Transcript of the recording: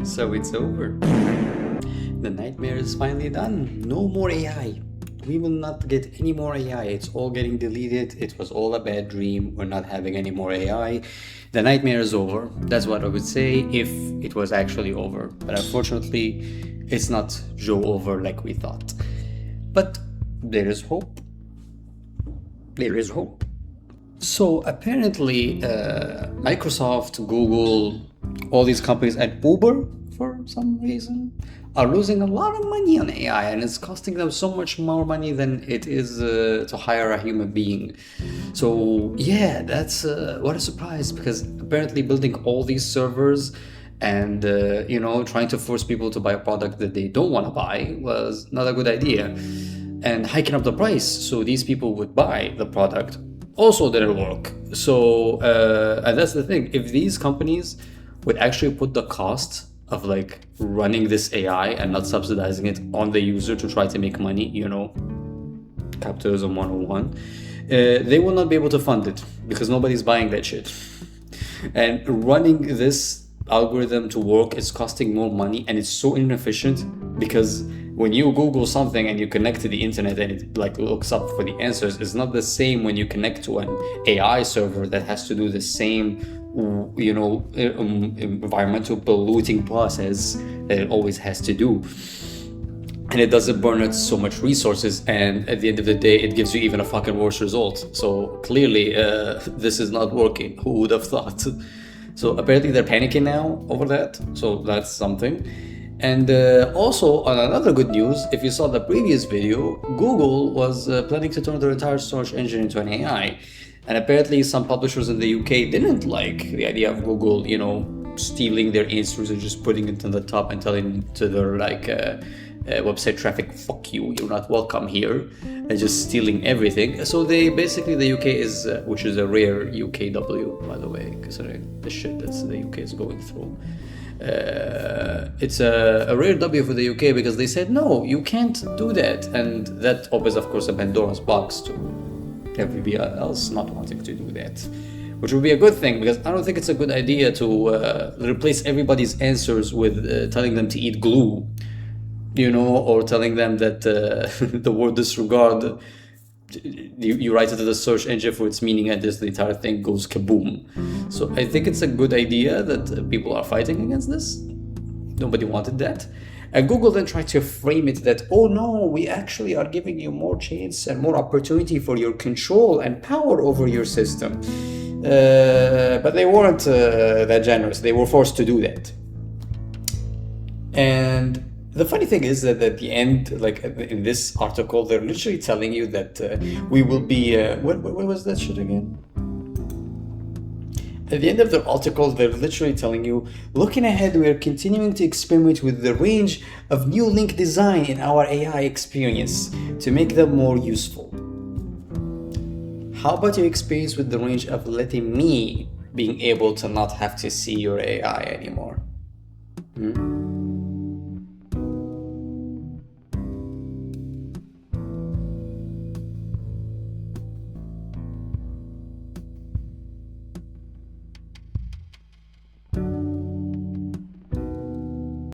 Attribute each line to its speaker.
Speaker 1: So it's over. The nightmare is finally done. No more AI. We will not get any more AI. It's all getting deleted. It was all a bad dream. We're not having any more AI. The nightmare is over. That's what I would say if it was actually over. But unfortunately, it's not Joe over like we thought. But there is hope. There is hope. So apparently, Microsoft, Google, all these companies, and Uber, for some reason, are losing a lot of money on AI, and it's costing them so much more money than it is to hire a human being. So yeah, that's what a surprise, because apparently building all these servers and trying to force people to buy a product that they don't want to buy was not a good idea, and hiking up the price so these people would buy the product also didn't work. So and that's the thing, if these companies would actually put the cost of like running this AI and not subsidizing it on the user to try to make money, capitalism 101, they will not be able to fund it because nobody's buying that shit. And running this algorithm to work is costing more money, and it's so inefficient because when you Google something and you connect to the internet and it like looks up for the answers, it's not the same when you connect to an AI server that has to do the same environmental polluting process that it always has to do. And it doesn't burn out so much resources, and at the end of the day it gives you even a fucking worse result. So clearly this is not working. Who would have thought? So apparently they're panicking now over that, so that's something. And also, on another good news, if you saw the previous video, Google was planning to turn their entire search engine into an AI. And apparently some publishers in the UK didn't like the idea of Google, stealing their answers and just putting it on the top and telling to their website traffic, fuck you, you're not welcome here, and just stealing everything. So they basically, the UK is, which is a rare UKW, by the way, considering the shit that the UK is going through. It's a rare W for the UK because they said, no, you can't do that. And that opens, of course, a Pandora's box to everybody else not wanting to do that. Which would be a good thing, because I don't think it's a good idea to replace everybody's answers with telling them to eat glue, or telling them that the word disregard, you write it to the search engine for its meaning and the entire thing goes kaboom. So I think it's a good idea that people are fighting against this. Nobody wanted that. And Google then tried to frame it that, oh no, we actually are giving you more chance and more opportunity for your control and power over your system. But they weren't that generous. They were forced to do that. And the funny thing is that at the end, like in this article, they're literally telling you that we will be... what was that shit again? At the end of the article, they're literally telling you, looking ahead, we are continuing to experiment with the range of new link design in our AI experience to make them more useful. How about your experience with the range of letting me being able to not have to see your AI anymore?